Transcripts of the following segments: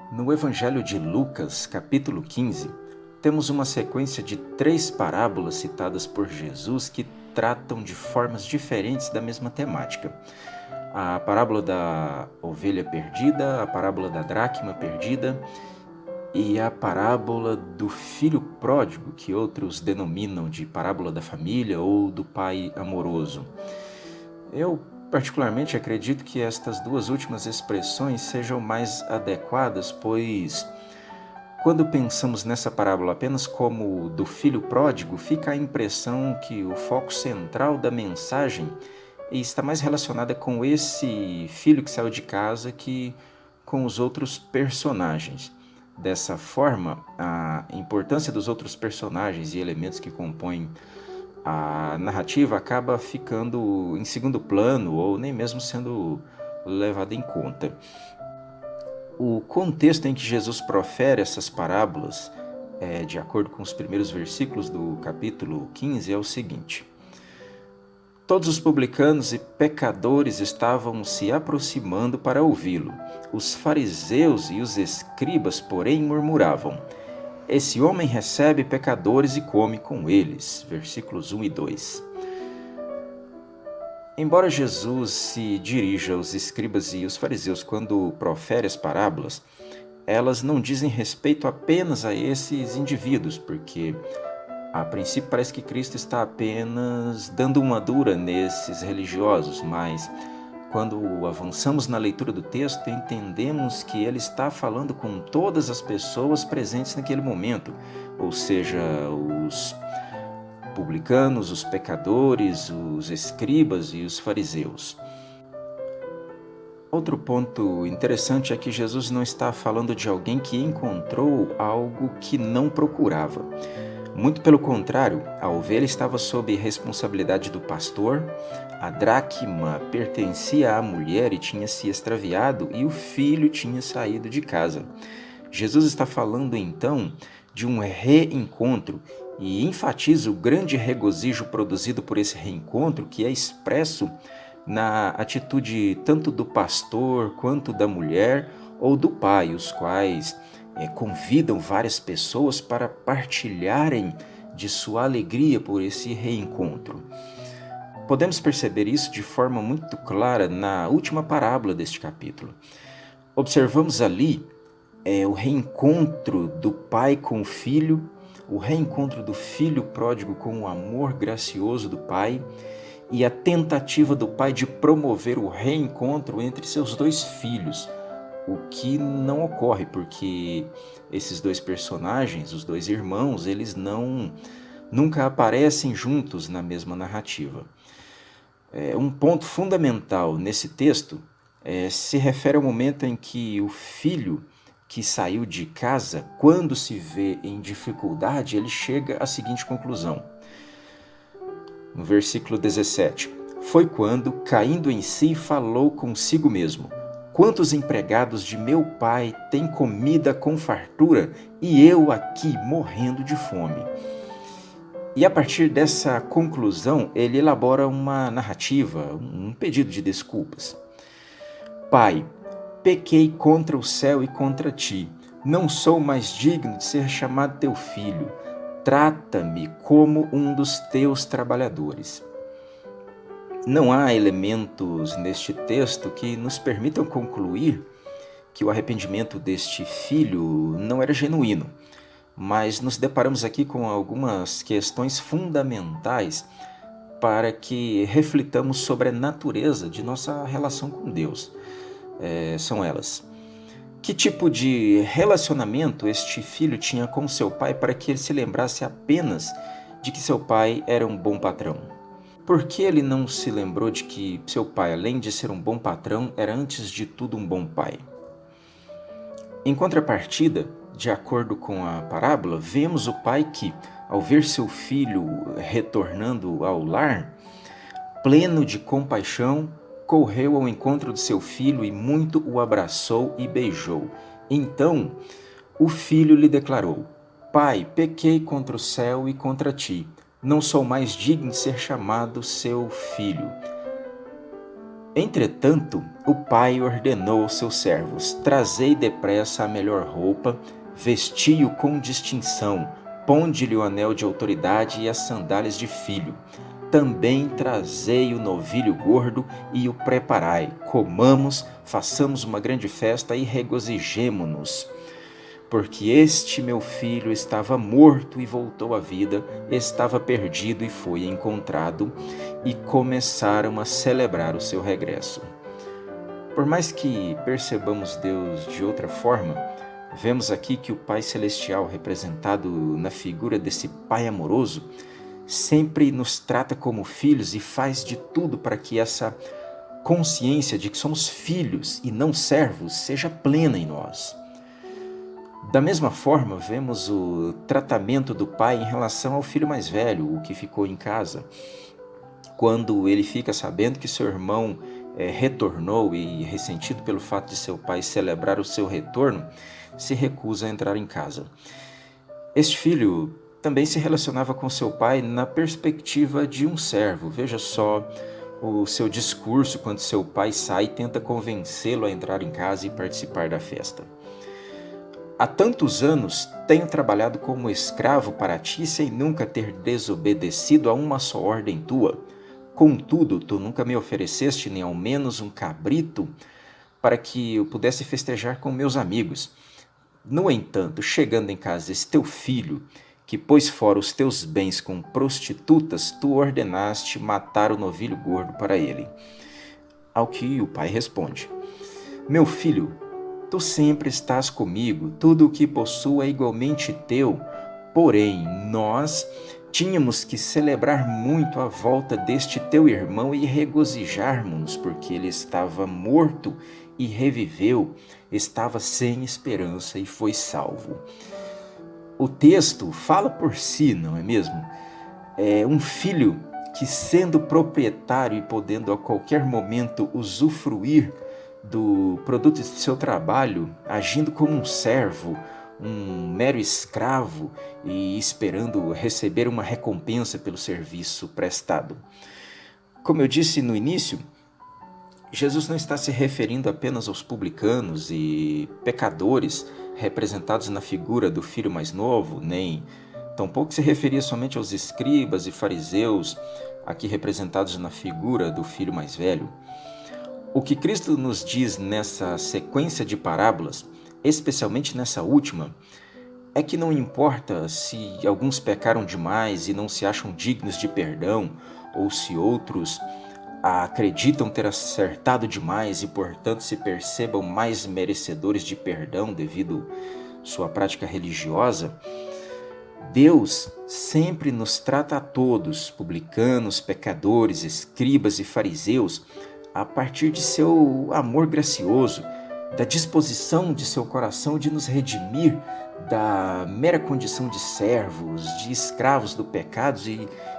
No Evangelho de Lucas, capítulo 15, temos uma sequência de 3 parábolas citadas por Jesus que tratam de formas diferentes da mesma temática. A parábola da ovelha perdida, a parábola da dracma perdida e a parábola do filho pródigo, que outros denominam de parábola da família ou do pai amoroso. Eu particularmente acredito que estas duas últimas expressões sejam mais adequadas, pois quando pensamos nessa parábola apenas como do filho pródigo, fica a impressão que o foco central da mensagem está mais relacionada com esse filho que saiu de casa que com os outros personagens. Dessa forma, a importância dos outros personagens e elementos que compõem a narrativa acaba ficando em segundo plano ou nem mesmo sendo levada em conta. O contexto em que Jesus profere essas parábolas, de acordo com os primeiros versículos do capítulo 15, é o seguinte: todos os publicanos e pecadores estavam se aproximando para ouvi-lo. Os fariseus e os escribas, porém, murmuravam: esse homem recebe pecadores e come com eles. Versículos 1 e 2. Embora Jesus se dirija aos escribas e os fariseus quando profere as parábolas, elas não dizem respeito apenas a esses indivíduos, porque a princípio parece que Cristo está apenas dando uma dura nesses religiosos, mas quando avançamos na leitura do texto, entendemos que ele está falando com todas as pessoas presentes naquele momento, ou seja, os publicanos, os pecadores, os escribas e os fariseus. Outro ponto interessante é que Jesus não está falando de alguém que encontrou algo que não procurava. Muito pelo contrário, a ovelha estava sob responsabilidade do pastor, a dracma pertencia à mulher e tinha se extraviado, e o filho tinha saído de casa. Jesus está falando então de um reencontro e enfatiza o grande regozijo produzido por esse reencontro, que é expresso na atitude tanto do pastor quanto da mulher ou do pai, os quais convidam várias pessoas para partilharem de sua alegria por esse reencontro. Podemos perceber isso de forma muito clara na última parábola deste capítulo. Observamos ali o reencontro do pai com o filho, o reencontro do filho pródigo com o amor gracioso do pai e a tentativa do pai de promover o reencontro entre seus dois filhos, o que não ocorre porque esses dois personagens, os dois irmãos, eles nunca aparecem juntos na mesma narrativa. Um ponto fundamental nesse texto se refere ao momento em que o filho que saiu de casa, quando se vê em dificuldade, ele chega à seguinte conclusão. No versículo 17, foi quando, caindo em si, falou consigo mesmo: quantos empregados de meu pai têm comida com fartura e eu aqui morrendo de fome? E a partir dessa conclusão, ele elabora uma narrativa, um pedido de desculpas. Pai, pequei contra o céu e contra ti. Não sou mais digno de ser chamado teu filho. Trata-me como um dos teus trabalhadores. Não há elementos neste texto que nos permitam concluir que o arrependimento deste filho não era genuíno, mas nos deparamos aqui com algumas questões fundamentais para que reflitamos sobre a natureza de nossa relação com Deus. São elas: que tipo de relacionamento este filho tinha com seu pai para que ele se lembrasse apenas de que seu pai era um bom patrão? Por que ele não se lembrou de que seu pai, além de ser um bom patrão, era antes de tudo um bom pai? Em contrapartida, de acordo com a parábola, vemos o pai que, ao ver seu filho retornando ao lar, pleno de compaixão, correu ao encontro de seu filho e muito o abraçou e beijou. Então, o filho lhe declarou: Pai, pequei contra o céu e contra ti. Não sou mais digno de ser chamado seu filho. Entretanto, o pai ordenou aos seus servos: trazei depressa a melhor roupa, vesti-o com distinção, ponde-lhe o anel de autoridade e as sandálias de filho. Também trazei o novilho gordo e o preparai. Comamos, façamos uma grande festa e regozijemo-nos. Porque este meu filho estava morto e voltou à vida, estava perdido e foi encontrado, e começaram a celebrar o seu regresso. Por mais que percebamos Deus de outra forma, vemos aqui que o Pai Celestial, representado na figura desse Pai amoroso, sempre nos trata como filhos e faz de tudo para que essa consciência de que somos filhos e não servos seja plena em nós. Da mesma forma, vemos o tratamento do pai em relação ao filho mais velho, o que ficou em casa. Quando ele fica sabendo que seu irmão retornou e, ressentido pelo fato de seu pai celebrar o seu retorno, se recusa a entrar em casa. Este filho também se relacionava com seu pai na perspectiva de um servo. Veja só o seu discurso quando seu pai sai e tenta convencê-lo a entrar em casa e participar da festa. Há tantos anos tenho trabalhado como escravo para ti sem nunca ter desobedecido a uma só ordem tua. Contudo, tu nunca me ofereceste nem ao menos um cabrito para que eu pudesse festejar com meus amigos. No entanto, chegando em casa esse teu filho, que pôs fora os teus bens com prostitutas, tu ordenaste matar o novilho gordo para ele. Ao que o pai responde: meu filho, tu sempre estás comigo, tudo o que possuo é igualmente teu. Porém, nós tínhamos que celebrar muito a volta deste teu irmão e regozijarmos-nos, porque ele estava morto e reviveu, estava sem esperança e foi salvo. O texto fala por si, não é mesmo? É um filho que, sendo proprietário e podendo a qualquer momento usufruir do produto de seu trabalho, agindo como um servo, um mero escravo e esperando receber uma recompensa pelo serviço prestado. Como eu disse no início, Jesus não está se referindo apenas aos publicanos e pecadores representados na figura do filho mais novo, nem tampouco se referia somente aos escribas e fariseus, aqui representados na figura do filho mais velho. O que Cristo nos diz nessa sequência de parábolas, especialmente nessa última, é que não importa se alguns pecaram demais e não se acham dignos de perdão, ou se outros acreditam ter acertado demais e, portanto, se percebam mais merecedores de perdão devido sua prática religiosa. Deus sempre nos trata a todos, publicanos, pecadores, escribas e fariseus, a partir de seu amor gracioso, da disposição de seu coração de nos redimir da mera condição de servos, de escravos do pecado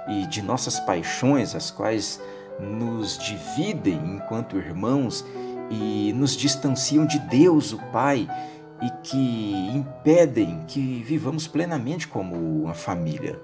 e de nossas paixões, as quais nos dividem enquanto irmãos e nos distanciam de Deus, o Pai, e que impedem que vivamos plenamente como uma família.